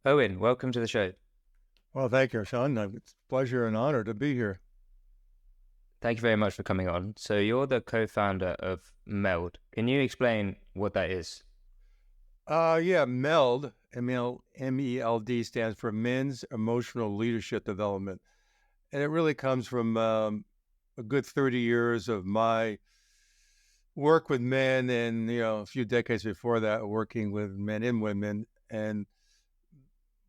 Owen, welcome to the show. Well, thank you, Sean. It's a pleasure and honor to be here. Thank you very much for coming on. So you're the co-founder of MELD. Can you explain what that is? Yeah, MELD, MELD stands for Men's Emotional Leadership Development. And it really comes from a good 30 years of my work with men and, a few decades before that, working with men and women. And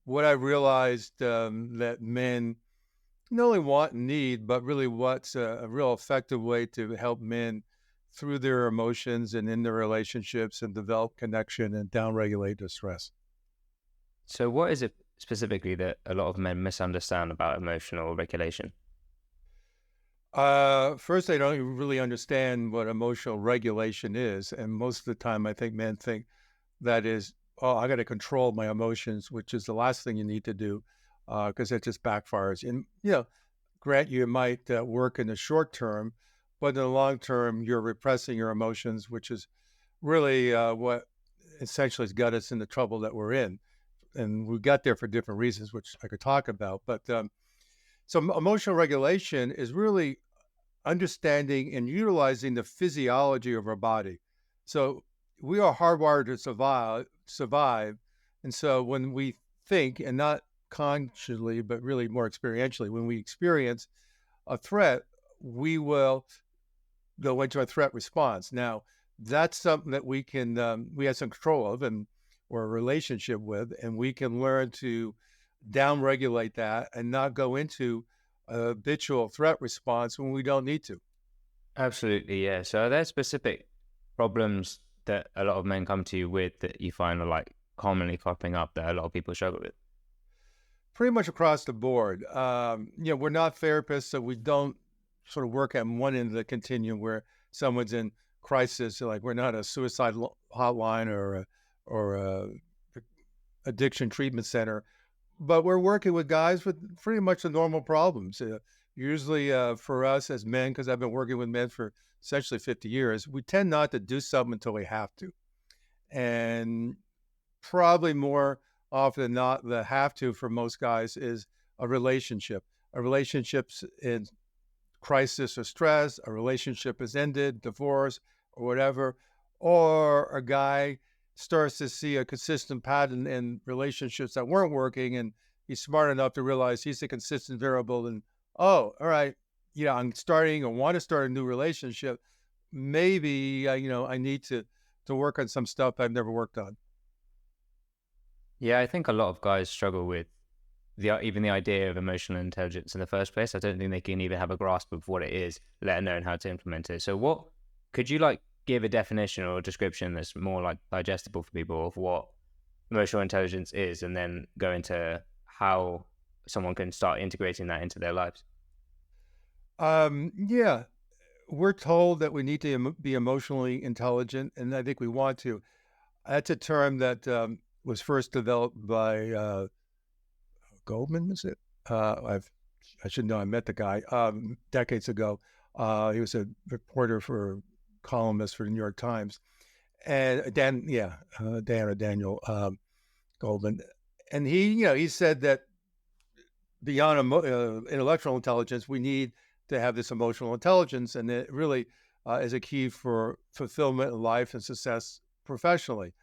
what I realized that men not only want and need, but really what's a real effective way to help men through their emotions and in their relationships and develop connection and downregulate distress. So what is it specifically that a lot of men misunderstand about emotional regulation? First, they don't really understand what emotional regulation is. And most of the time, I think men think that is, oh, I got to control my emotions, which is the last thing you need to do because it just backfires. And, grant you, it might work in the short term, but in the long term, you're repressing your emotions, which is really what essentially has got us in the trouble that we're in. And we got there for different reasons, which I could talk about. But so emotional regulation is really understanding and utilizing the physiology of our body. So we are hardwired to survive. And so when we think, and not consciously, but really more experientially, when we experience a threat, we will go into a threat response. Now, that's something that we have some control of and or a relationship with, and we can learn to downregulate that and not go into a habitual threat response when we don't need to. Absolutely, yeah. So are there specific problems that a lot of men come to you with that you find are like commonly cropping up that a lot of people struggle with? Pretty much across the board. We're not therapists, so we don't sort of work at one end of the continuum where someone's in crisis. Like we're not a suicide hotline or a addiction treatment center, but we're working with guys with pretty much the normal problems. Usually, for us as men, because I've been working with men for essentially 50 years, we tend not to do something until we have to, and probably more often than not, the have to for most guys is a relationship. A relationship's in crisis or stress, a relationship is ended, divorce, or whatever, or a guy starts to see a consistent pattern in relationships that weren't working, and he's smart enough to realize he's a consistent variable. And oh, all right, yeah, I'm starting or want to start a new relationship. Maybe I need to work on some stuff I've never worked on. Yeah, I think a lot of guys struggle with even the idea of emotional intelligence in the first place. I don't think they can even have a grasp of what it is, let alone how to implement it. So what could you like give a definition or a description that's more like digestible for people of what emotional intelligence is, and then go into how someone can start integrating that into their lives? Yeah, we're told that we need to be emotionally intelligent, and I think we want to. That's a term that was first developed by Goldman, is it? I should know. I met the guy decades ago. He was a reporter for columnist for the New York Times, and Dan or Daniel Goldman, and he said that beyond intellectual intelligence, we need to have this emotional intelligence, and it really is a key for fulfillment in life and success professionally.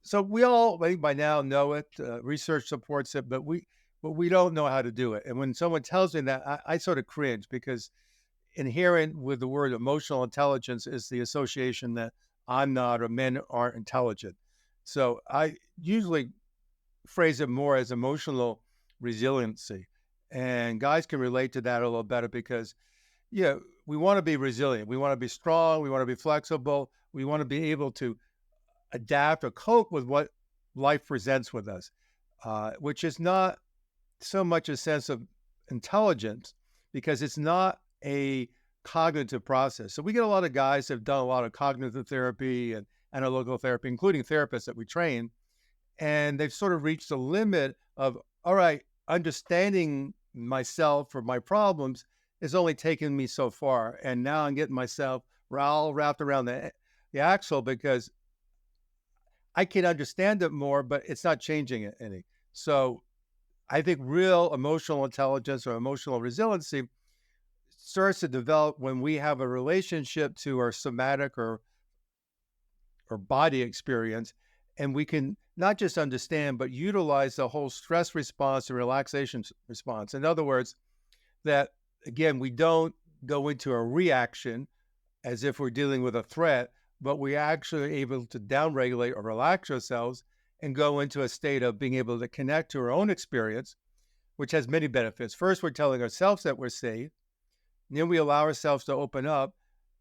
So we all, I think, by now know it. Research supports it, but we don't know how to do it. And when someone tells me that, I sort of cringe because inherent with the word emotional intelligence is the association that I'm not or men aren't intelligent. So I usually phrase it more as emotional resiliency. And guys can relate to that a little better because, yeah, we want to be resilient. We want to be strong. We want to be flexible. We want to be able to adapt or cope with what life presents with us, which is not so much a sense of intelligence because it's not a cognitive process. So we get a lot of guys that have done a lot of cognitive therapy and analytical therapy, including therapists that we train, and they've sort of reached the limit of, all right, understanding myself or my problems is only taken me so far. And now I'm getting myself all wrapped around the axle because I can understand it more, but it's not changing it any. So I think real emotional intelligence or emotional resiliency starts to develop when we have a relationship to our somatic or body experience, and we can not just understand but utilize the whole stress response and relaxation response. In other words, that again, we don't go into a reaction as if we're dealing with a threat, but we actually are able to downregulate or relax ourselves and go into a state of being able to connect to our own experience, which has many benefits. First, we're telling ourselves that we're safe. And then we allow ourselves to open up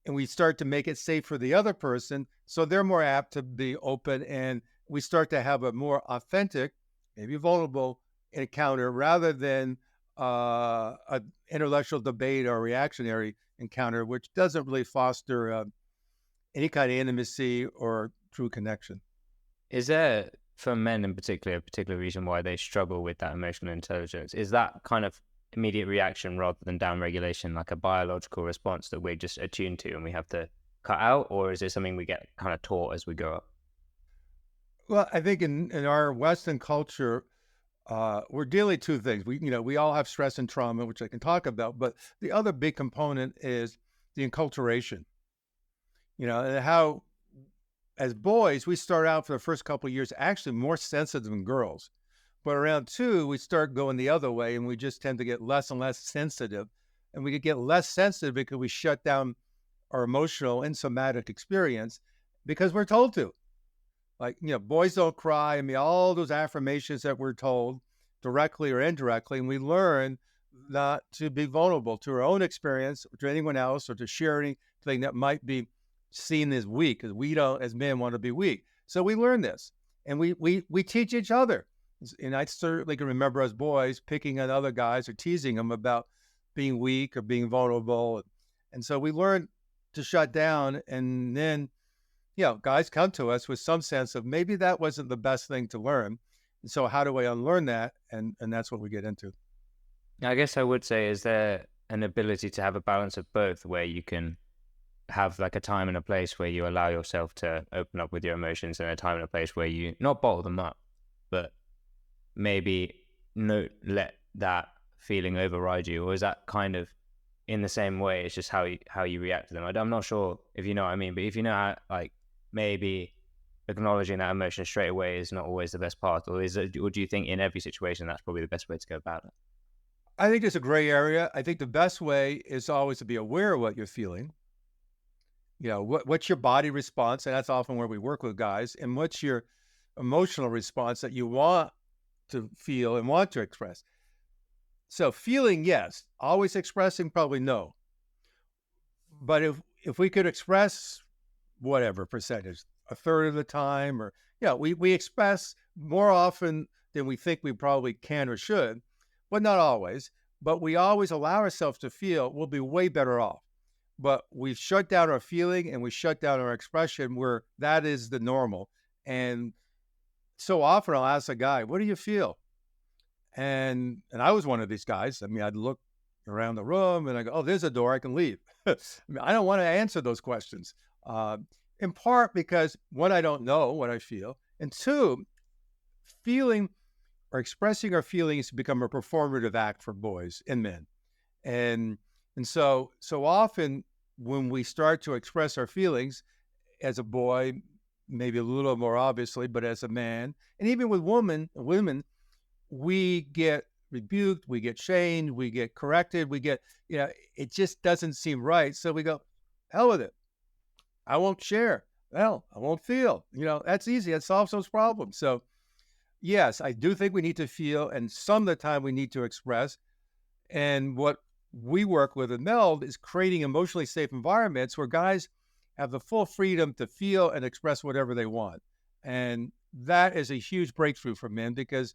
and we start to make it safe for the other person. So they're more apt to be open and we start to have a more authentic, maybe vulnerable encounter rather than an intellectual debate or reactionary encounter, which doesn't really foster any kind of intimacy or true connection. Is there, for men in particular, a particular reason why they struggle with that emotional intelligence? Is that kind of immediate reaction rather than down regulation, like a biological response that we're just attuned to and we have to cut out? Or is it something we get kind of taught as we grow up? Well, I think in our Western culture, we're dealing two things. We all have stress and trauma, which I can talk about, but the other big component is the enculturation. And how as boys we start out for the first couple of years actually more sensitive than girls, but around two we start going the other way, and we just tend to get less and less sensitive, and we get less sensitive because we shut down our emotional and somatic experience because we're told to. Like, boys don't cry. I mean, all those affirmations that we're told directly or indirectly, and we learn not to be vulnerable to our own experience or to anyone else or to share anything that might be seen as weak because we don't, as men, want to be weak. So we learn this and we teach each other. And I certainly can remember as boys picking on other guys or teasing them about being weak or being vulnerable. And so we learn to shut down, and then guys come to us with some sense of maybe that wasn't the best thing to learn. And so how do I unlearn that? And that's what we get into. I guess I would say, is there an ability to have a balance of both where you can have like a time and a place where you allow yourself to open up with your emotions, and a time and a place where you not bottle them up, but maybe no let that feeling override you? Or is that kind of in the same way? It's just how you react to them. I'm not sure if you know what I mean, but if you know how, like, maybe acknowledging that emotion straight away is not always the best part, or do you think in every situation that's probably the best way to go about it? I think it's a gray area. I think the best way is always to be aware of what you're feeling. What's your body response? And that's often where we work with guys. And what's your emotional response that you want to feel and want to express? So feeling, yes. Always expressing, probably no. But if we could express whatever percentage, a third of the time, or we express more often than we think we probably can or should, but not always. But we always allow ourselves to feel, we'll be way better off. But we've shut down our feeling and we shut down our expression where that is the normal. And so often I'll ask a guy, what do you feel? And I was one of these guys. I mean, I'd look around the room and I go, oh, there's a door, I can leave. I mean, I don't want to answer those questions. In part because one, I don't know what I feel. And two, feeling or expressing our feelings become a performative act for boys and men. And so often when we start to express our feelings as a boy, maybe a little more obviously, but as a man, and even with women, we get rebuked, we get shamed, we get corrected, it just doesn't seem right. So we go, hell with it. I won't share. Well, I won't feel. That's easy. That solves those problems. So yes, I do think we need to feel, and some of the time we need to express. And what we work with in MELD is creating emotionally safe environments where guys have the full freedom to feel and express whatever they want. And that is a huge breakthrough for men because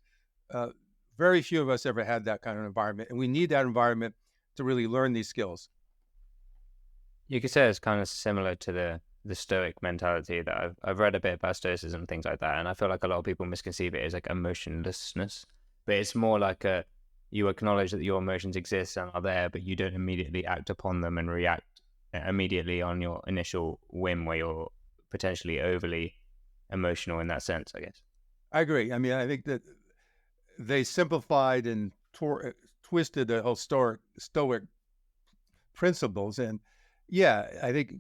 very few of us ever had that kind of environment. And we need that environment to really learn these skills. You could say it's kind of similar to the stoic mentality that I've read a bit about stoicism and things like that, and I feel like a lot of people misconceive it as like emotionlessness, but it's more like you acknowledge that your emotions exist and are there, but you don't immediately act upon them and react immediately on your initial whim where you're potentially overly emotional in that sense, I guess. I agree. I mean, I think that they simplified and twisted the whole stoic principles. And yeah, I think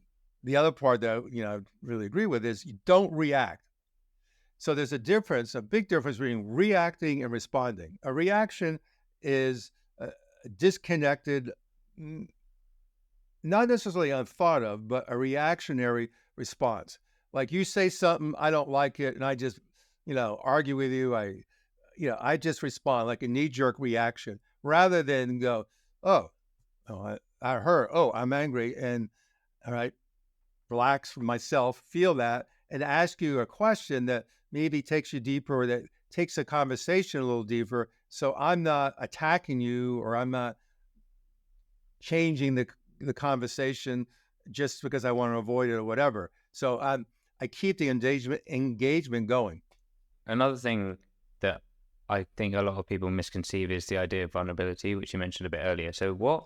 the other part that I really agree with is you don't react. So there's a difference, a big difference between reacting and responding. A reaction is disconnected, not necessarily unthought of, but a reactionary response. Like you say something, I don't like it, and I just, argue with you. I just respond like a knee-jerk reaction rather than go, oh, I hurt. Oh, I'm angry, and all right, relax for myself, feel that, and ask you a question that maybe takes you deeper, or that takes a conversation a little deeper. So I'm not attacking you, or I'm not changing the conversation just because I want to avoid it or whatever. So I keep the engagement going. Another thing that I think a lot of people misconceive is the idea of vulnerability, which you mentioned a bit earlier. So what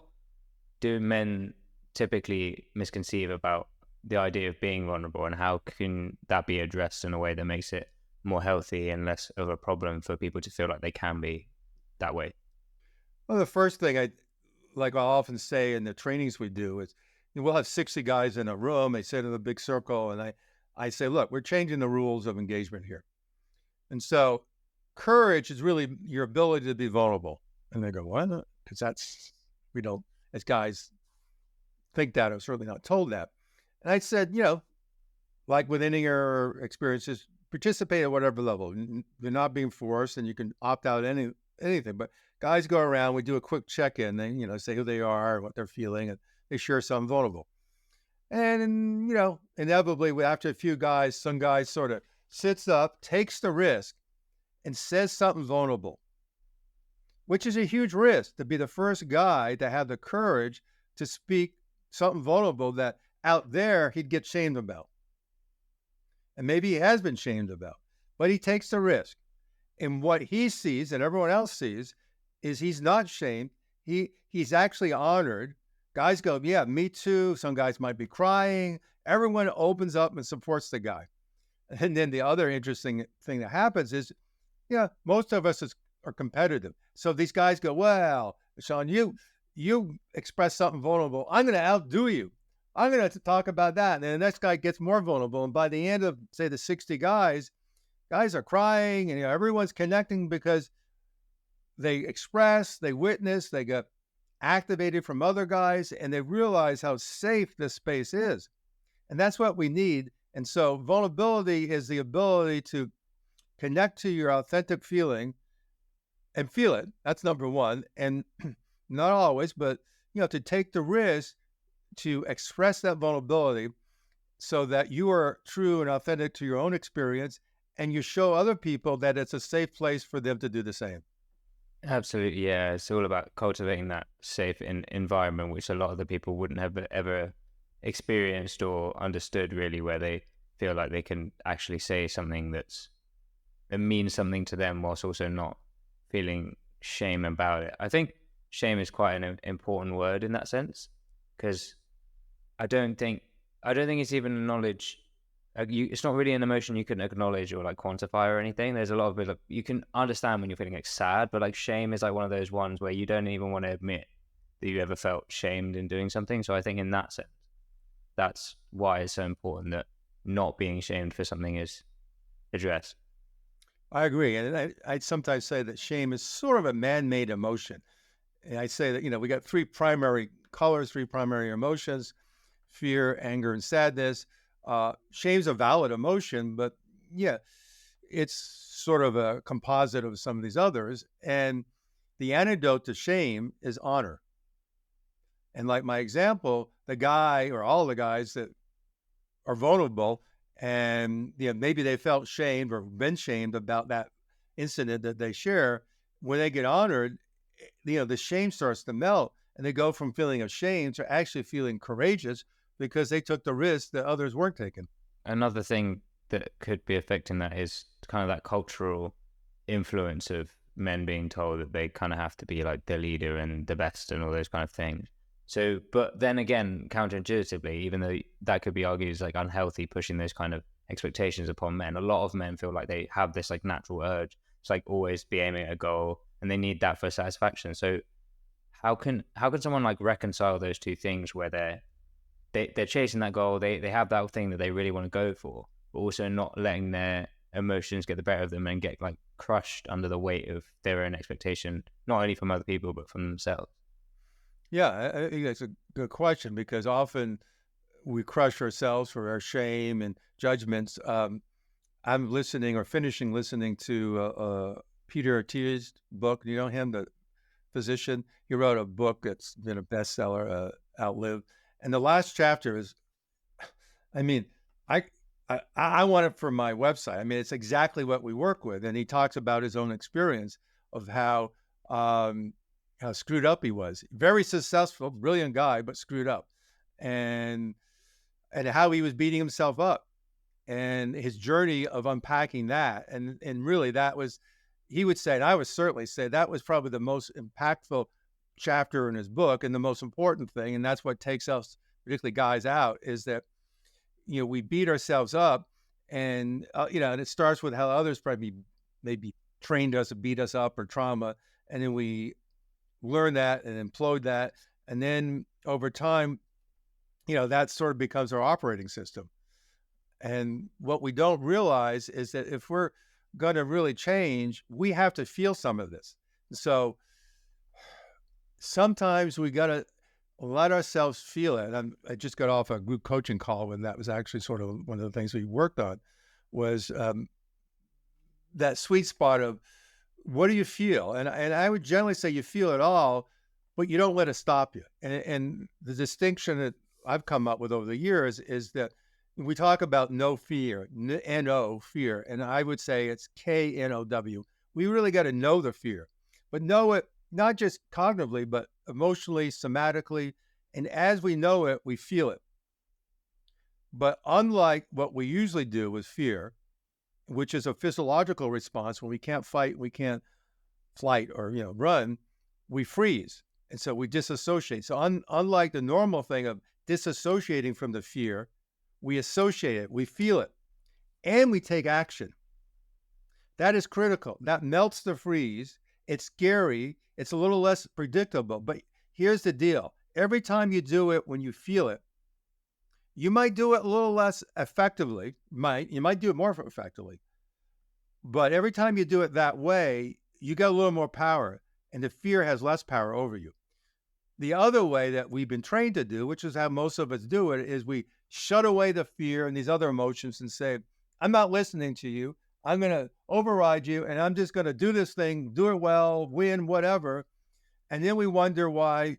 do men typically misconceive about the idea of being vulnerable, and how can that be addressed in a way that makes it more healthy and less of a problem for people to feel like they can be that way? Well, the first thing I'll often say in the trainings we do is, we'll have 60 guys in a room. They sit in a big circle, and I say, look, we're changing the rules of engagement here. And so courage is really your ability to be vulnerable. And they go, why not? Because we don't, as guys, think that. I'm certainly not told that. And I said, like with any of your experiences, participate at whatever level. You're not being forced, and you can opt out anything. But guys go around, we do a quick check-in. They, say who they are, what they're feeling, and they share something vulnerable. And, inevitably, after a few guys, some guy sort of sits up, takes the risk, and says something vulnerable, which is a huge risk, to be the first guy to have the courage to speak something vulnerable that out there he'd get shamed about. And maybe he has been shamed about, but he takes the risk. And what he sees and everyone else sees is he's not shamed. He's actually honored. Guys go, yeah, me too. Some guys might be crying. Everyone opens up and supports the guy. And then the other interesting thing that happens is, most of us are competitive. So these guys go, well, Sean, you express something vulnerable. I'm going to outdo you. I'm going to talk about that. And then the next guy gets more vulnerable. And by the end of, say, the 60 guys are crying, and everyone's connecting because they express, they witness, they get activated from other guys, and they realize how safe this space is. And that's what we need. And so vulnerability is the ability to connect to your authentic feeling and feel it. That's number one. And not always, but, to take the risk to express that vulnerability so that you are true and authentic to your own experience, and you show other people that it's a safe place for them to do the same. Absolutely, yeah. It's all about cultivating that safe environment, which a lot of the people wouldn't have ever experienced or understood, really, where they feel like they can actually say something that means something to them whilst also not feeling shame about it. I think shame is quite an important word in that sense, because I don't think it's even a knowledge. It's not really an emotion you can acknowledge or like quantify or anything. There's a lot of it. You can understand when you're feeling like sad, but like shame is like one of those ones where you don't even want to admit that you ever felt shamed in doing something. So I think in that sense, that's why it's so important that not being shamed for something is addressed. I agree. And I sometimes say that shame is sort of a man-made emotion. And I say that, we got three primary colors, three primary emotions: fear, anger, and sadness. Shame's a valid emotion, but yeah, it's sort of a composite of some of these others. And the antidote to shame is honor. And like my example, the guy or all the guys that are vulnerable, and maybe they felt shamed or been shamed about that incident that they share, when they get honored, the shame starts to melt, and they go from feeling ashamed to actually feeling courageous because they took the risk that others weren't taking. Another thing that could be affecting that is kind of that cultural influence of men being told that they kind of have to be like the leader and the best and all those kind of things. So, but then again, counterintuitively, even though that could be argued as like unhealthy, pushing those kind of expectations upon men, a lot of men feel like they have this like natural urge It's like always be aiming at a goal, and they need that for satisfaction. So how can someone like reconcile those two things where they're chasing that goal, they have that thing that they really want to go for, but also not letting their emotions get the better of them and get like crushed under the weight of their own expectation, not only from other people but from themselves. Yeah, I think that's a good question because often we crush ourselves for our shame and judgments. I'm listening or finishing listening to Peter Attia's book. You know him, the physician. He wrote a book that's been a bestseller, outlived. And the last chapter is, I mean, I, I want it for my website. I mean, it's exactly what we work with. And he talks about his own experience of how screwed up he was. Very successful, brilliant guy, but screwed up, and how he was beating himself up, and his journey of unpacking that, and really that was, he would say, and I would certainly say that was probably the most impactful chapter in his book, and the most important thing, and that's what takes us, particularly guys, out is that we beat ourselves up, and and it starts with how others probably maybe trained us, or beat us up, or trauma, and then we learn that and implode that, and then over time, that sort of becomes our operating system. And what we don't realize is that if we're going to really change, we have to feel some of this. So sometimes we got to let ourselves feel it. I just got off a group coaching call, and that was actually sort of one of the things we worked on was that sweet spot of what do you feel? And I would generally say you feel it all, but you don't let it stop you. And the distinction that I've come up with over the years is that we talk about no fear, N-O, fear, and I would say it's K-N-O-W. We really got to know the fear, but know it not just cognitively, but emotionally, somatically, and as we know it, we feel it. But unlike what we usually do with fear, which is a physiological response when we can't fight, we can't flight or run, we freeze, and so we disassociate. So unlike the normal thing of disassociating from the fear, we associate it, we feel it, and we take action. That is critical. That melts the freeze. It's scary. It's a little less predictable, but here's the deal. Every time you do it when you feel it, you might do it a little less effectively. You might do it more effectively. But every time you do it that way, you get a little more power, and the fear has less power over you. The other way that we've been trained to do, which is how most of us do it, is we shut away the fear and these other emotions and say, I'm not listening to you. I'm going to override you, and I'm just going to do this thing, do it well, win, whatever. And then we wonder why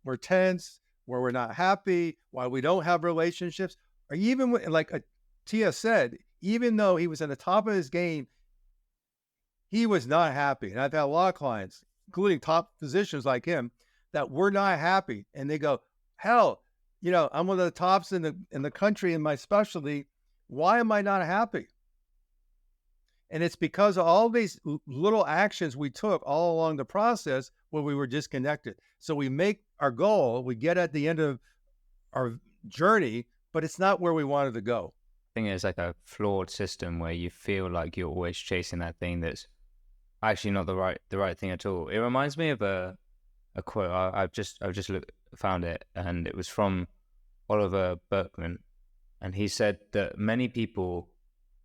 we're tense, why we're not happy, why we don't have relationships, or even like Tia said, even though he was at the top of his game, he was not happy. And I've had a lot of clients, including top physicians like him, that were not happy. And they go, hell, I'm one of the tops in the country in my specialty. Why am I not happy? And it's because of all these little actions we took all along the process where we were disconnected. So we make our goal, we get at the end of our journey, but it's not where we wanted to go. I think it's like a flawed system where you feel like you're always chasing that thing that's actually not the right thing at all. It reminds me of a quote. I've just found it, and it was from Oliver Berkman, and he said that many people,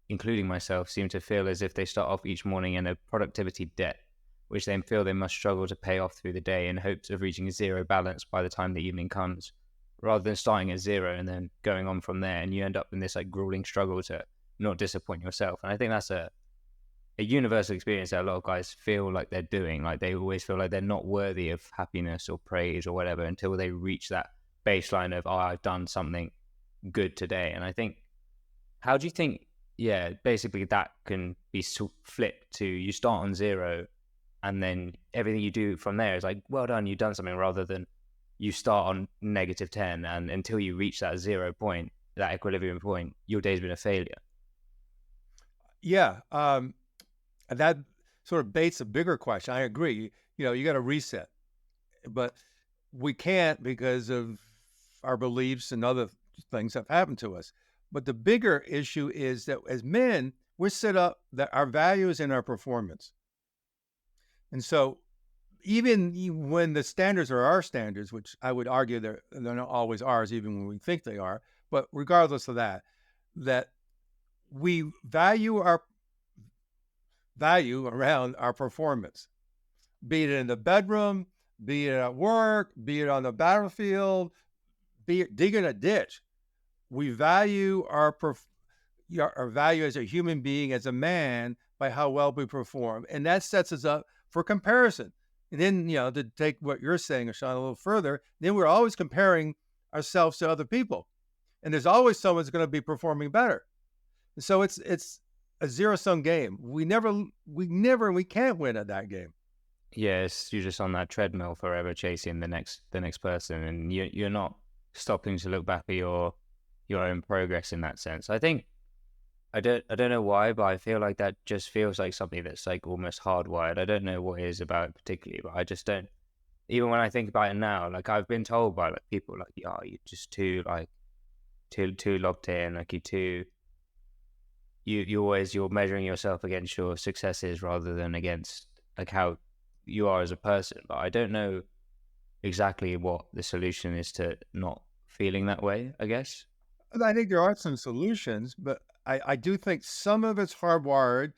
including myself, seem to feel as if they start off each morning in a productivity debt, which they feel they must struggle to pay off through the day in hopes of reaching zero balance by the time the evening comes, rather than starting at zero and then going on from there. And you end up in this like grueling struggle to not disappoint yourself. And I think that's a universal experience that a lot of guys feel like they're doing. Like they always feel like they're not worthy of happiness or praise or whatever until they reach that baseline of, oh, I've done something good today. And I think, how do you think, basically that can be flipped to you start on zero and then everything you do from there is like, well done, you've done something, rather than you start on -10 and until you reach that 0 point, that equilibrium point, your day's been a failure. Yeah. And that sort of baits a bigger question. I agree. You got to reset, but we can't because of our beliefs and other things that have happened to us. But the bigger issue is that as men, we're set up that our values and our performance. And so even when the standards are our standards, which I would argue they're not always ours, even when we think they are, but regardless of that, that we value around our performance, be it in the bedroom, be it at work, be it on the battlefield, be it digging a ditch. We value our value as a human being, as a man, by how well we perform, and that sets us up for comparison. And then, to take what you're saying, Sean, a little further, then we're always comparing ourselves to other people, and there's always someone's going to be performing better. So it's a zero sum game. We can't win at that game. Yes, you're just on that treadmill forever chasing the next person, and you're not stopping to look back at your own progress in that sense. I think I don't know why, but I feel like that just feels like something that's like almost hardwired. I don't know what it is about it particularly, but I just don't. Even when I think about it now, like I've been told by like people like, "Oh, you're just too like too locked in, like you're measuring yourself against your successes rather than against like how you are as a person." But I don't know exactly what the solution is to not feeling that way, I guess. And I think there are some solutions, but I do think some of it's hardwired,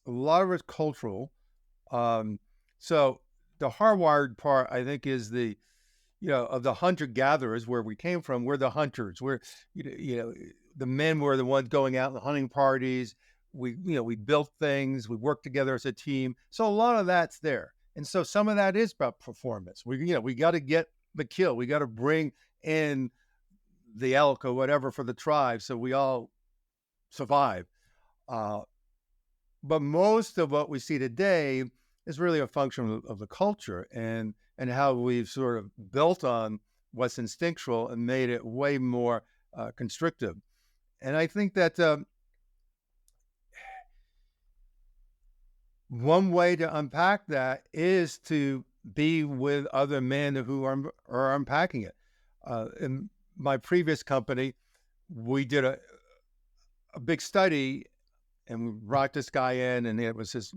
a lot of it's cultural. Um, so the hardwired part, I think, is of the hunter gatherers where we came from. We're the hunters. The men were the ones going out in the hunting parties. We built things. We worked together as a team. So a lot of that's there, and so some of that is about performance. We got to get the kill. We got to bring in the elk or whatever for the tribe, so we all survive. Uh, but most of what we see today is really a function of the culture and how we've sort of built on what's instinctual and made it way more constrictive. And I think that one way to unpack that is to be with other men who are unpacking it. In my previous company, we did a big study, and we brought this guy in, and it was his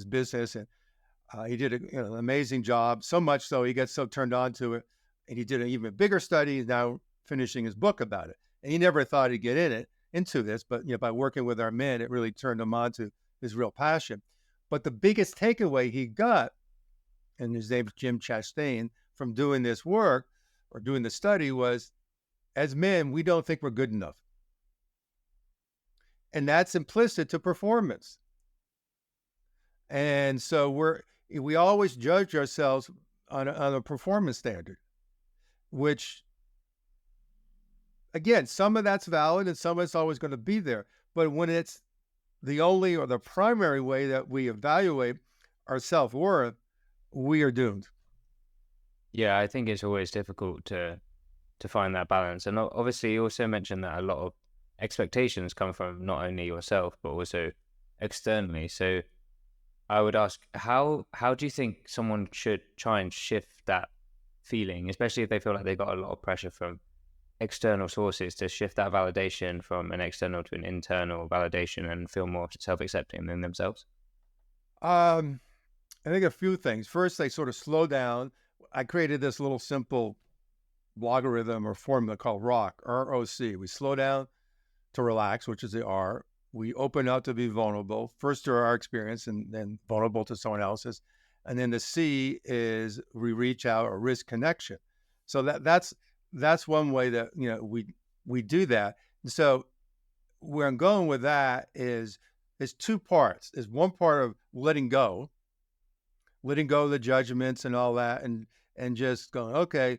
business, and he did an amazing job. So much so he got so turned on to it, and he did an even bigger study. He's now finishing his book about it, and he never thought he'd get into this, but by working with our men, it really turned him on to his real passion. But the biggest takeaway he got, and his name's Jim Chastain, from doing this work or doing the study was, as men, we don't think we're good enough. And that's implicit to performance. And so we always judge ourselves on a performance standard, which, again, some of that's valid and some of it's always going to be there. But when it's the only or the primary way that we evaluate our self-worth, we are doomed. Yeah, I think it's always difficult to find that balance. And obviously, you also mentioned that a lot of expectations come from not only yourself but also externally. So I would ask, how do you think someone should try and shift that feeling, especially if they feel like they've got a lot of pressure from external sources, to shift that validation from an external to an internal validation and feel more self-accepting in themselves? I think a few things. First, they sort of slow down. I created this little simple logarithm or formula called ROC, R-O-C. We slow down to relax, which is the R. We open up to be vulnerable, first to our experience and then vulnerable to someone else's. And then the C is we reach out or risk connection. So that's one way that we do that. And so where I'm going with that is two parts. Is one part of letting go of the judgments and all that, and just going, okay,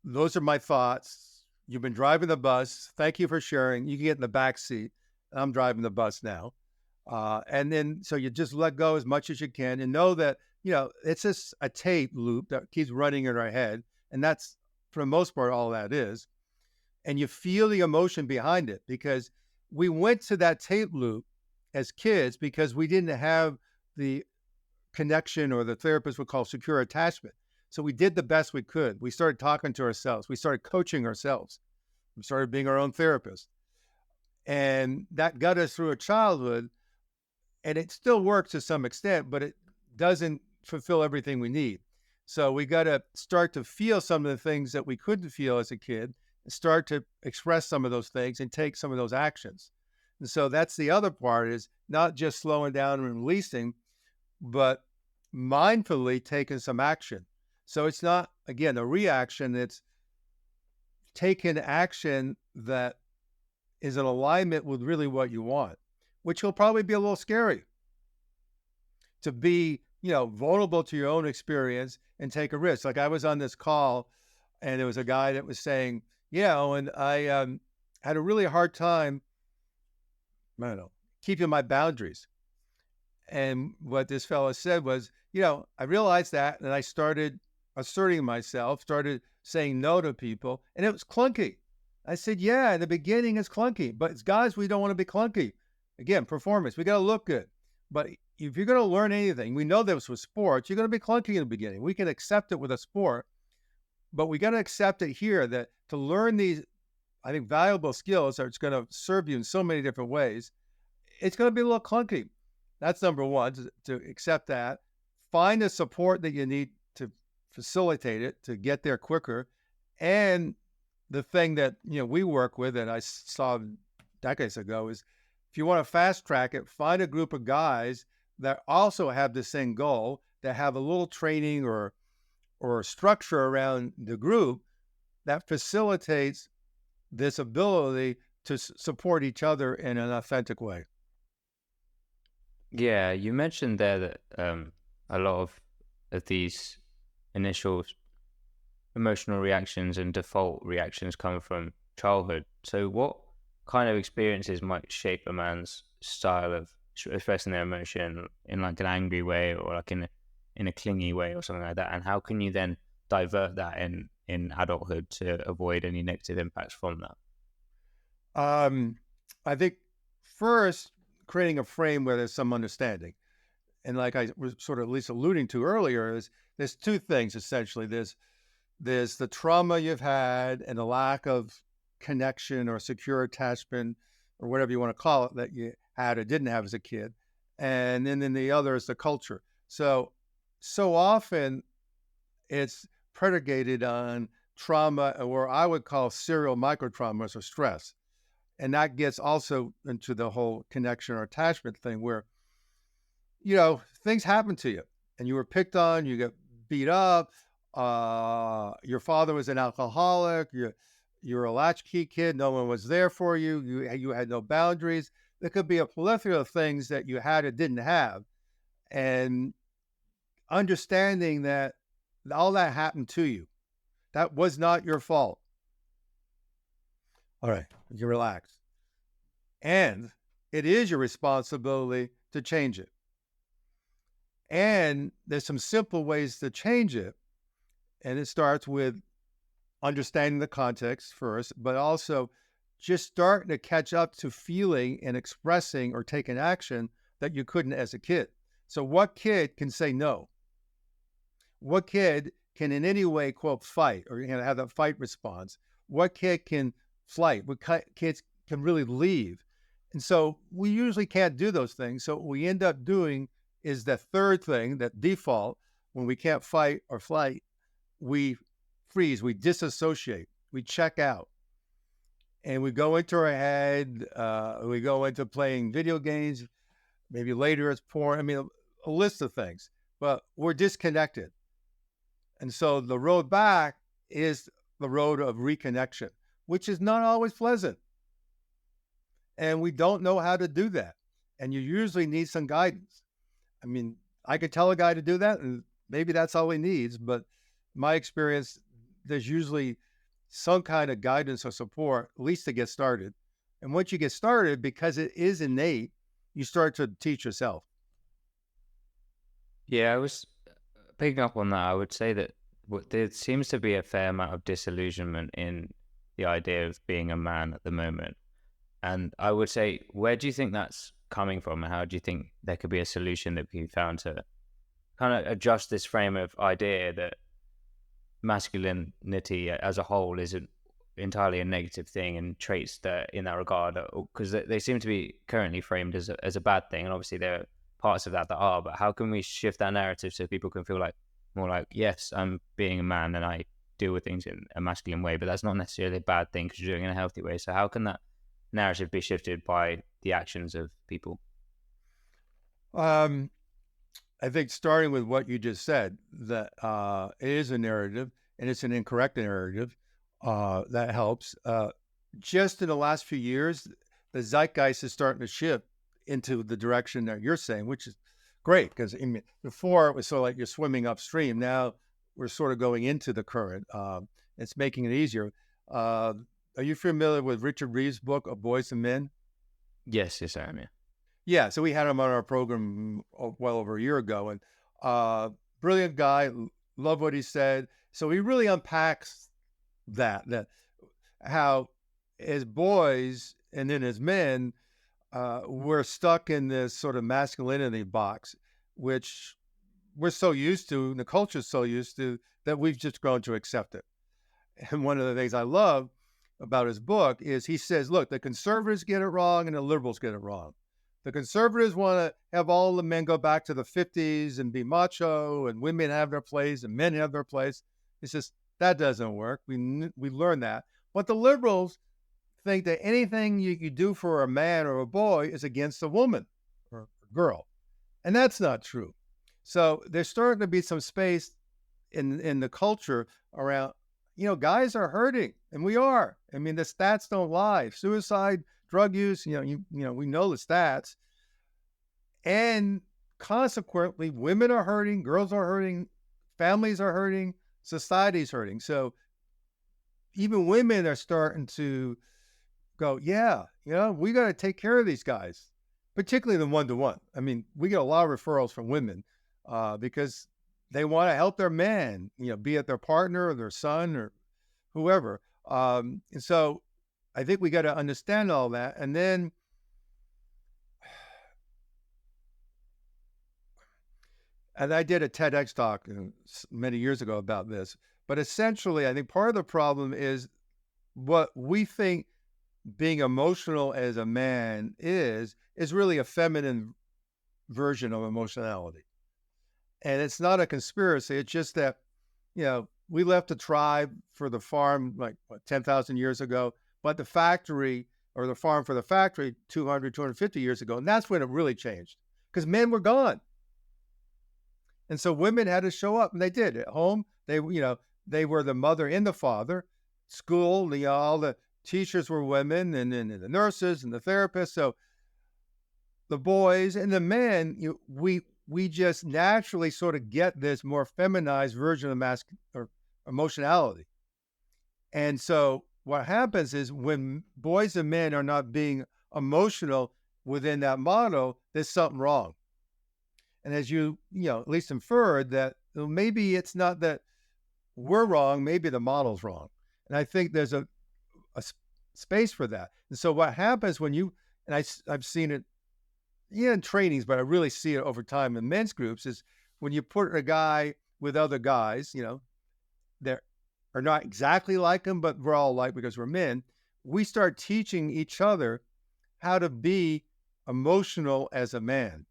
those are my thoughts. You've been driving the bus. Thank you for sharing. You can get in the back seat. I'm driving the bus now. And then, so you just let go as much as you can and know that, it's just a tape loop that keeps running in our head. And that's, for the most part, all that is. And you feel the emotion behind it, because we went to that tape loop as kids because we didn't have the connection, or the therapist would call secure attachment. So we did the best we could. We started talking to ourselves. We started coaching ourselves. We started being our own therapist. And that got us through a childhood, and it still works to some extent, but it doesn't fulfill everything we need. So we got to start to feel some of the things that we couldn't feel as a kid, and start to express some of those things and take some of those actions. And so that's the other part, is not just slowing down and releasing, but mindfully taking some action. So it's not, again, a reaction, it's taking action that is in alignment with really what you want, which will probably be a little scary to be, vulnerable to your own experience and take a risk. Like, I was on this call and there was a guy that was saying, yeah, Owen, I had a really hard time, I don't know, keeping my boundaries. And what this fellow said was, I realized that, and I started asserting myself, started saying no to people, and it was clunky. I said, yeah, in the beginning it's clunky, but as guys, we don't want to be clunky. Again, performance, we got to look good. But if you're going to learn anything, we know this with sports, you're going to be clunky in the beginning. We can accept it with a sport, but we got to accept it here, that to learn these, I think, valuable skills that it's going to serve you in so many different ways, it's going to be a little clunky. That's number one, to accept that. Find the support that you need to facilitate it, to get there quicker. And the thing that we work with, and I saw decades ago, is if you want to fast track it, find a group of guys that also have the same goal, that have a little training or structure around the group that facilitates this ability to support each other in an authentic way. Yeah, you mentioned there that a lot of these initial emotional reactions and default reactions come from childhood. So what kind of experiences might shape a man's style of expressing their emotion in like an angry way, or like in a clingy way or something like that? And how can you then divert that in adulthood to avoid any negative impacts from that? I think first, creating a frame where there's some understanding. And like I was sort of at least alluding to earlier, is there's two things essentially. There's the trauma you've had and the lack of connection or secure attachment or whatever you want to call it that you had or didn't have as a kid. And then the other is the culture. So often it's predicated on trauma, or I would call serial micro traumas or stress. And that gets also into the whole connection or attachment thing where, things happen to you and you were picked on, you get beat up. Your father was an alcoholic. You're a latchkey kid. No one was there for you. You had no boundaries. There could be a plethora of things that you had or didn't have. And understanding that all that happened to you, that was not your fault. All right, you relax. And it is your responsibility to change it. And there's some simple ways to change it. And it starts with understanding the context first, but also just starting to catch up to feeling and expressing or taking action that you couldn't as a kid. So what kid can say no? What kid can in any way, quote, fight or have that fight response? What kid can flight? What kids can really leave? And so we usually can't do those things. So what we end up doing is the third thing, that default, when we can't fight or flight, we freeze, we disassociate, we check out, and we go into our head. We go into playing video games. Maybe later it's porn. I mean, a list of things, but we're disconnected. And so the road back is the road of reconnection, which is not always pleasant. And we don't know how to do that. And you usually need some guidance. I mean, I could tell a guy to do that, and maybe that's all he needs. But my experience, there's usually some kind of guidance or support, at least to get started. And once you get started, because it is innate, you start to teach yourself. Yeah, I was picking up on that. I would say that there seems to be a fair amount of disillusionment in the idea of being a man at the moment. And I would say, where do you think that's coming from? And how do you think there could be a solution that can be found to kind of adjust this frame of idea that masculinity as a whole isn't entirely a negative thing and traits that in that regard, because they seem to be currently framed as a bad thing, and obviously there are parts of that that are. But how can we shift that narrative so people can feel like more like, yes, I'm being a man and I deal with things in a masculine way, but that's not necessarily a bad thing because you're doing it in a healthy way. So how can that narrative be shifted by the actions of people? Um, I think starting with what you just said, that it is a narrative and it's an incorrect narrative. That helps. Just in the last few years, the zeitgeist is starting to shift into the direction that you're saying, which is great because I mean, before it was sort of like you're swimming upstream. Now we're sort of going into the current. It's making it easier. Are you familiar with Richard Reeves' book, A Boys and Men? Yes, yes, I am. Yeah. Yeah, so we had him on our program well over a year ago, and brilliant guy, love what he said. So he really unpacks that how as boys and then as men, we're stuck in this sort of masculinity box, which we're so used to, and the culture's so used to that we've just grown to accept it. And one of the things I love about his book is he says, look, the conservatives get it wrong and the liberals get it wrong. The conservatives want to have all the men go back to the 50s and be macho and women have their place and men have their place. It's just that doesn't work. We learn that. But the liberals think that anything you do for a man or a boy is against a woman or a girl. And that's not true. So there's starting to be some space in the culture around, guys are hurting, and we are. I mean, the stats don't lie. Suicide, drug use, we know the stats. And consequently, women are hurting, girls are hurting, families are hurting, society's hurting. So even women are starting to go, yeah, we got to take care of these guys, particularly the one-to-one. I mean, we get a lot of referrals from women because they want to help their men, be it their partner or their son or whoever. And so I think we got to understand all that. And then I did a TEDx talk many years ago about this, but essentially I think part of the problem is what we think being emotional as a man is really a feminine version of emotionality. And it's not a conspiracy. It's just that, we left the tribe for the farm like 10,000 years ago, but the factory or the farm for the factory 200, 250 years ago. And that's when it really changed because men were gone. And so women had to show up and they did at home. They were the mother and the father. School, all the teachers were women and the nurses and the therapists. So the boys and the men, we just naturally sort of get this more feminized version of or emotionality. And so what happens is when boys and men are not being emotional within that model, there's something wrong. And as you at least inferred that maybe it's not that we're wrong, maybe the model's wrong. And I think there's a space for that. And so what happens when I've seen it in trainings, but I really see it over time in men's groups is when you put a guy with other guys, that are not exactly like him, but we're all alike because we're men. We start teaching each other how to be emotional as a man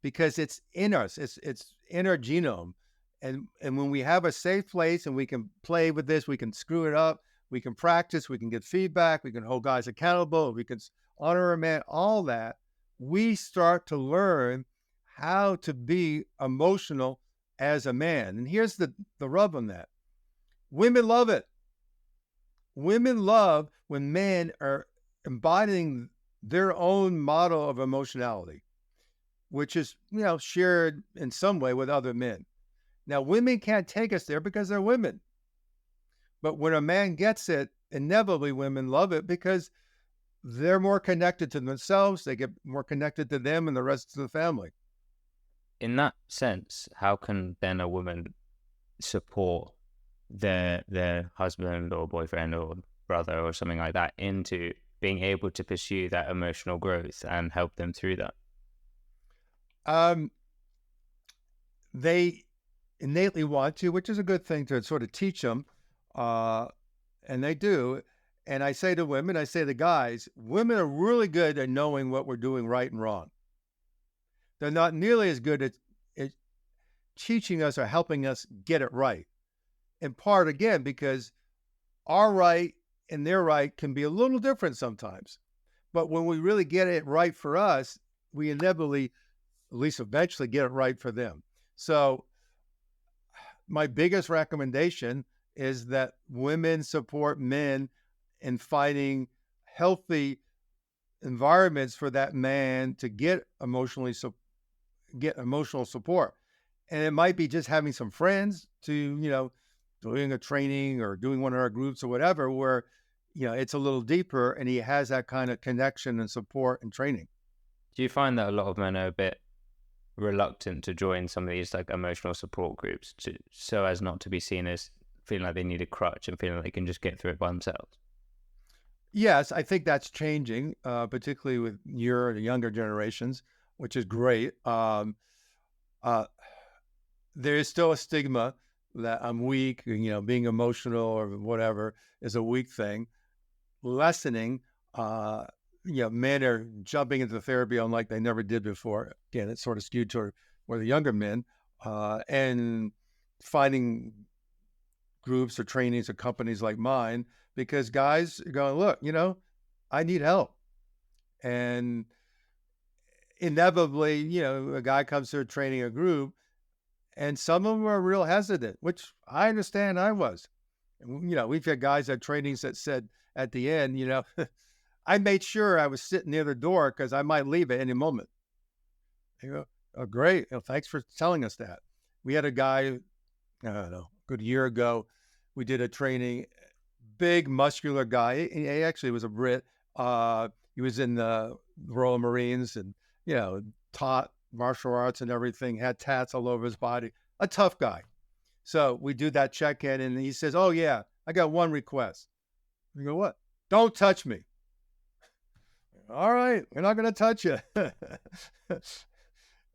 because it's in us. It's in our genome. And when we have a safe place and we can play with this, we can screw it up, we can practice, we can get feedback, we can hold guys accountable, we can honor a man, all that, we start to learn how to be emotional as a man. And here's the rub on that. Women love it. Women love when men are embodying their own model of emotionality, which is, shared in some way with other men. Now, women can't take us there because they're women. But when a man gets it, inevitably women love it because they're more connected to themselves. They get more connected to them and the rest of the family. In that sense, how can then a woman support their husband or boyfriend or brother or something like that into being able to pursue that emotional growth and help them through that? They innately want to, which is a good thing to sort of teach them. and they do. And I say to women, I say to guys, women are really good at knowing what we're doing right and wrong. They're not nearly as good at teaching us or helping us get it right. In part, again, because our right and their right can be a little different sometimes. But when we really get it right for us, we inevitably, at least eventually, get it right for them. So my biggest recommendation is that women support men in finding healthy environments for that man to get emotional support. And it might be just having some friends to, doing a training or doing one of our groups or whatever, where, it's a little deeper and he has that kind of connection and support and training. Do you find that a lot of men are a bit reluctant to join some of these like emotional support groups so as not to be seen as feeling like they need a crutch and feeling like they can just get through it by themselves? Yes, I think that's changing, particularly with the younger generations, which is great. Uh, there is still a stigma that I'm weak, being emotional or whatever is a weak thing. Lessening, uh, men are jumping into therapy unlike they never did before. Again, it's sort of skewed toward more the younger men, and finding groups or trainings or companies like mine because guys are going, look, I need help. And inevitably, a guy comes to a training a group and some of them are real hesitant, which I understand I was. We've had guys at trainings that said at the end, I made sure I was sitting near the door because I might leave at any moment. You go, oh, great. Thanks for telling us that. We had a guy, I don't know, a good year ago. We did a training, big muscular guy. He actually was a Brit. He was in the Royal Marines and, taught martial arts and everything, had tats all over his body, a tough guy. So we do that check-in and he says, oh yeah, I got one request. We go, what? Don't touch me. All right, we're not going to touch you.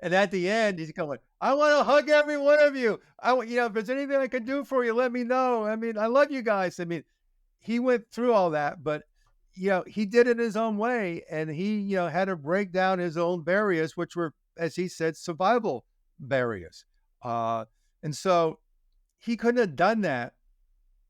And at the end, he's going, I want to hug every one of you. If there's anything I can do for you, let me know. I mean, I love you guys. I mean, he went through all that, but he did it his own way, and he had to break down his own barriers, which were, as he said, survival barriers. And so he couldn't have done that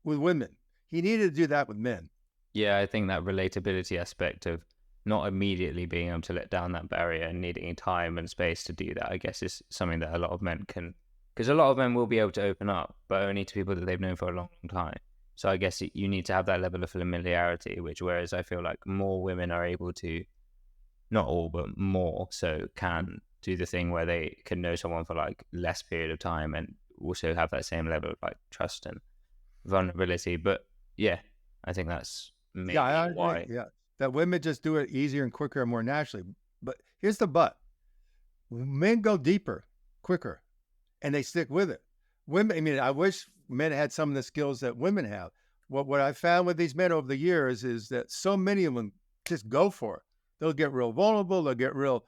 with women. He needed to do that with men. Yeah, I think that relatability aspect of not immediately being able to let down that barrier and needing time and space to do that, I guess, is something that a lot of men can, because a lot of men will be able to open up, but only to people that they've known for a long, long time. So I guess you need to have that level of familiarity, which whereas I feel like more women are able to, not all, but more so can do the thing where they can know someone for like less period of time and also have that same level of like trust and vulnerability. But yeah, I think that's maybe Yeah, I agree. why. Yeah, that women just do it easier and quicker and more naturally. But here's the but: men go deeper, quicker, and they stick with it. Women, I mean, I wish men had some of the skills that women have. What I found with these men over the years is that so many of them just go for it. They'll get real vulnerable. They'll get real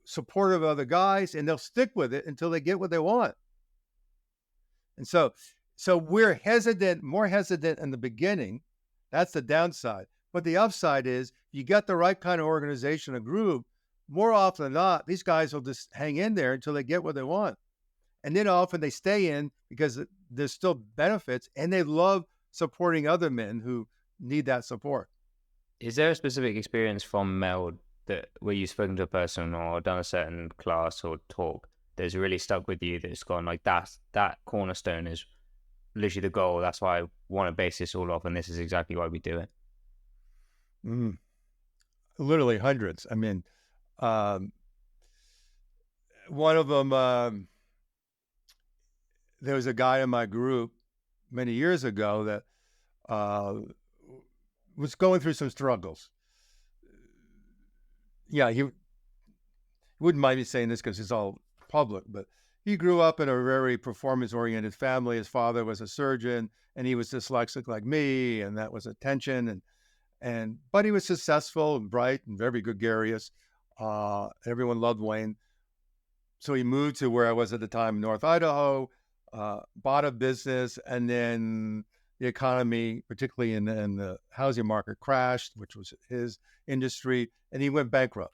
supportive of other guys, and they'll stick with it until they get what they want. And so we're hesitant, more hesitant in the beginning. That's the downside. But the upside is you got the right kind of organization, a group, more often than not, these guys will just hang in there until they get what they want. And then often they stay in because there's still benefits and they love supporting other men who need that support. Is there a specific experience from MELD that where you've spoken to a person or done a certain class or talk that's really stuck with you, that's gone like that cornerstone is literally the goal. That's why I want to base this all off, and this is exactly why we do it. Mm, literally hundreds. I mean, um, one of them, there was a guy in my group many years ago that uh, was going through some struggles. Yeah, he wouldn't mind me saying this because it's all public, but he grew up in a very performance-oriented family. His father was a surgeon, and he was dyslexic like me, and that was a tension. But he was successful and bright and very gregarious. Everyone loved Wayne. So he moved to where I was at the time, North Idaho, bought a business, and then the economy, particularly in the housing market, crashed, which was his industry, and he went bankrupt.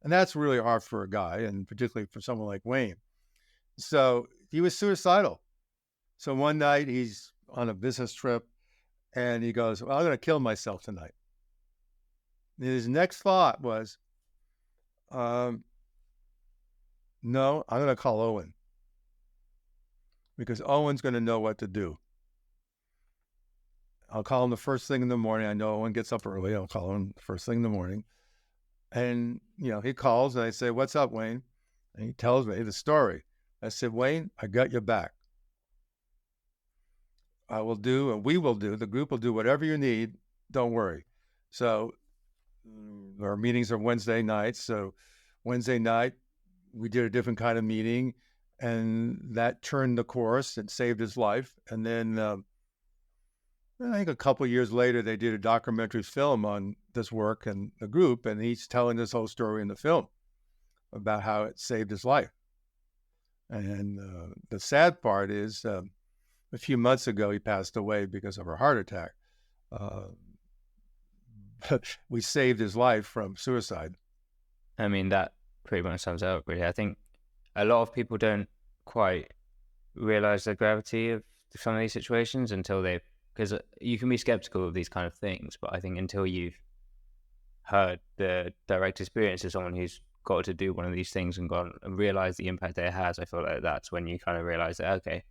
And that's really hard for a guy, and particularly for someone like Wayne. So he was suicidal. So one night he's on a business trip and he goes, well, I'm going to kill myself tonight. And his next thought was, no, I'm going to call Owen because Owen's going to know what to do. I'll call him the first thing in the morning. I know Owen gets up early. I'll call him the first thing in the morning. And, he calls and I say, what's up, Wayne? And he tells me the story. I said, Wayne, I got your back. I will do, and we will do, the group will do whatever you need. Don't worry. So our meetings are Wednesday nights. So Wednesday night, we did a different kind of meeting, and that turned the course and saved his life. And then I think a couple of years later, they did a documentary film on this work and the group, and he's telling this whole story in the film about how it saved his life. And the sad part is a few months ago, he passed away because of a heart attack. We saved his life from suicide. I mean, that pretty much sums it up, really. I think a lot of people don't quite realize the gravity of some of these situations until they've, because you can be skeptical of these kind of things, but I think until you've heard the direct experience of someone who's got to do one of these things and gone and realize the impact that it has, I feel like that's when you kind of realize that, okay,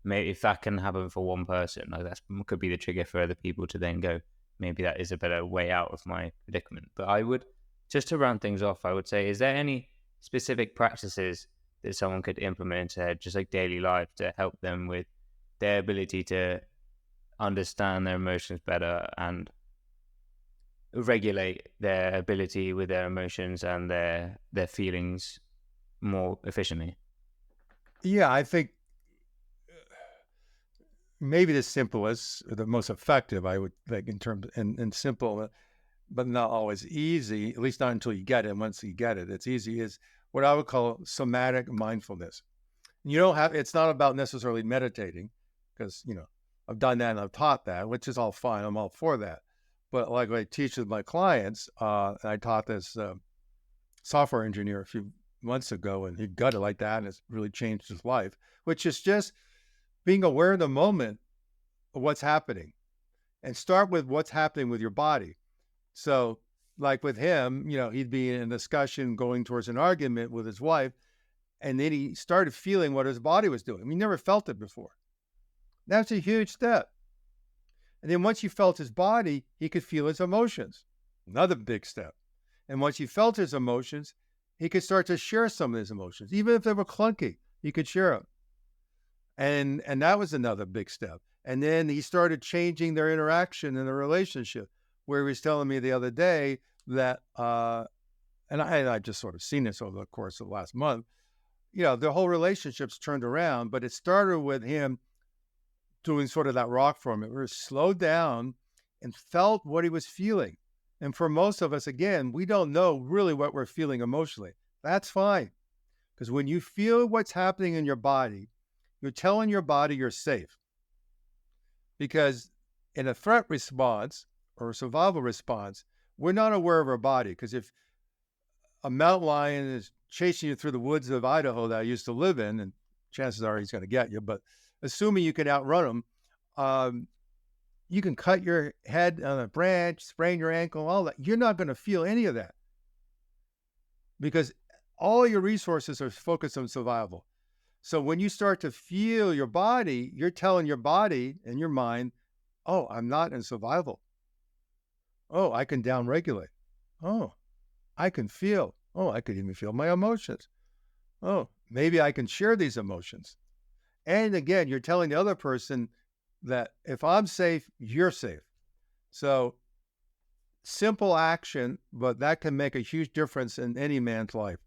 maybe if that can happen for one person, like that could be the trigger for other people to then go, maybe that is a better way out of my predicament. But I would, just to round things off, I would say, is there any specific practices that someone could implement into just like daily life to help them with their ability to understand their emotions better and regulate their ability with their emotions and their feelings more efficiently? Yeah, I think maybe the simplest, or the most effective, I would think, in terms and simple, but not always easy, at least not until you get it. Once you get it, it's easy, is what I would call somatic mindfulness. You don't have, it's not about necessarily meditating, because, I've done that and I've taught that, which is all fine. I'm all for that. But like I teach with my clients, and I taught this software engineer a few months ago, and he got it like that, and it's really changed his life, which is just being aware of the moment of what's happening, and start with what's happening with your body. So like with him, he'd be in a discussion going towards an argument with his wife, and then he started feeling what his body was doing. I mean, he never felt it before. That's a huge step. And then once he felt his body, he could feel his emotions. Another big step. And once he felt his emotions, he could start to share some of his emotions. Even if they were clunky, he could share them. And that was another big step. And then he started changing their interaction in the relationship, where he was telling me the other day that, and I just sort of seen this over the course of the last month, the whole relationship's turned around, but it started with him doing sort of that rock formula, where he slowed down and felt what he was feeling. And for most of us, again, we don't know really what we're feeling emotionally. That's fine. Because when you feel what's happening in your body, you're telling your body you're safe. Because in a threat response or a survival response, we're not aware of our body. Because if a mountain lion is chasing you through the woods of Idaho that I used to live in, and chances are he's going to get you, but assuming you can outrun him, you can cut your head on a branch, sprain your ankle, all that. You're not going to feel any of that, because all your resources are focused on survival. So when you start to feel your body, you're telling your body and your mind, oh, I'm not in survival. Oh, I can downregulate. Oh, I can feel. Oh, I could even feel my emotions. Oh, maybe I can share these emotions. And again, you're telling the other person that if I'm safe, you're safe. So simple action, but that can make a huge difference in any man's life.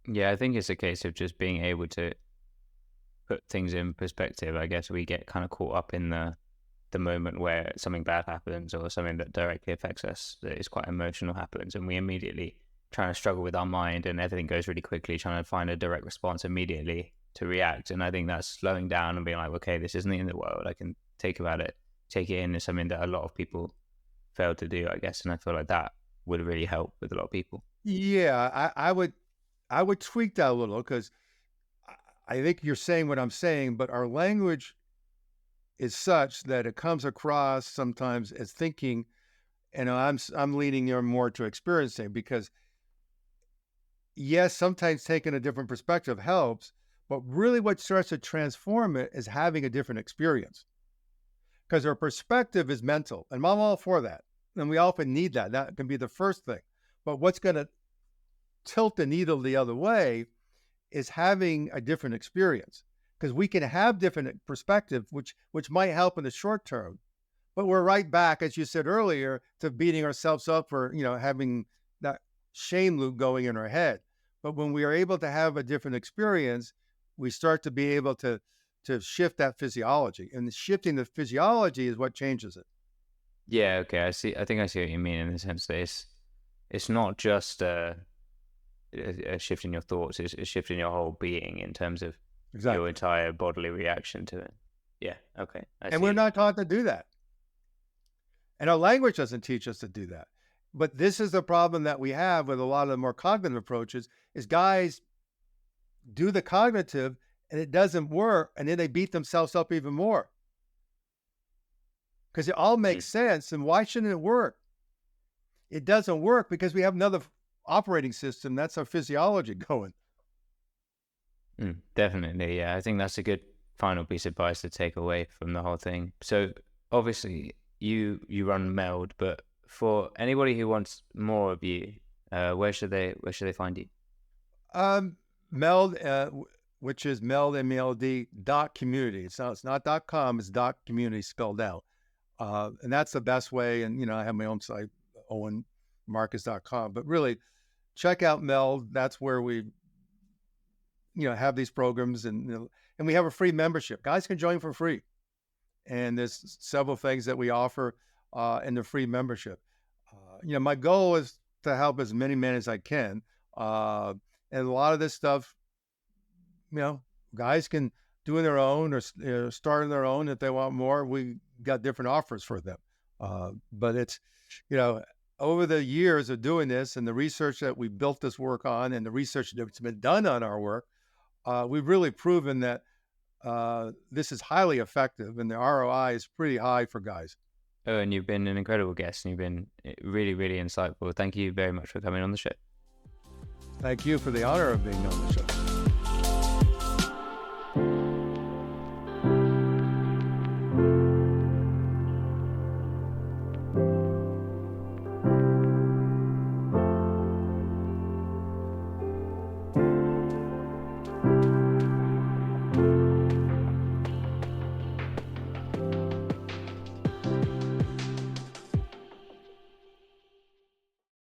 Yeah, I think it's a case of just being able to put things in perspective. I guess we get kind of caught up in the moment where something bad happens or something that directly affects us, that is quite emotional, happens, and we immediately trying to struggle with our mind, and everything goes really quickly, trying to find a direct response immediately to react. And I think that's slowing down and being like, okay, this isn't the end of the world. I can take it in is something that a lot of people fail to do, I guess. And I feel like that would really help with a lot of people. Yeah, I would tweak that a little because I think you're saying what I'm saying, but our language is such that it comes across sometimes as thinking, and I'm leaning more to experiencing because yes, sometimes taking a different perspective helps, but really what starts to transform it is having a different experience because our perspective is mental, and I'm all for that, and we often need that. That can be the first thing, but what's going to tilt the needle the other way is having a different experience because we can have different perspective, which might help in the short term, but we're right back, as you said earlier, to beating ourselves up for having that shame loop going in our head. But when we are able to have a different experience, we start to be able to shift that physiology, and shifting the physiology is what changes it. Yeah, okay. I think I see what you mean in the sense that it's not just a shift in your thoughts, it's shifting your whole being in terms of your Exactly. entire bodily reaction to it. Yeah, okay. I And we're see. not taught to do that. And our language doesn't teach us to do that. But this is the problem that we have with a lot of the more cognitive approaches is guys do the cognitive and it doesn't work. And then they beat themselves up even more because it all Mm, makes sense. And why shouldn't it work? It doesn't work because we have another operating system. That's our physiology going. definitely, yeah. I think that's a good final piece of advice to take away from the whole thing. So obviously you run MELD, but for anybody who wants more of you, where should they find you? Um, MELD, which is MELD, MELD dot community. It's not .com, it's dot community spelled out. And that's the best way. And, I have my own site, owenmarcus.com, but really check out MELD. That's where we, have these programs and we have a free membership. Guys can join for free. And there's several things that we offer in the free membership. My goal is to help as many men as I can. And a lot of this stuff, guys can do on their own or start on their own if they want more. We got different offers for them. But it's, you know, over the years of doing this and the research that we built this work on and the research that's been done on our work, we've really proven that this is highly effective and the ROI is pretty high for guys. Oh, and you've been an incredible guest and you've been really, really insightful. Thank you very much for coming on the show. Thank you for the honor of being on the show.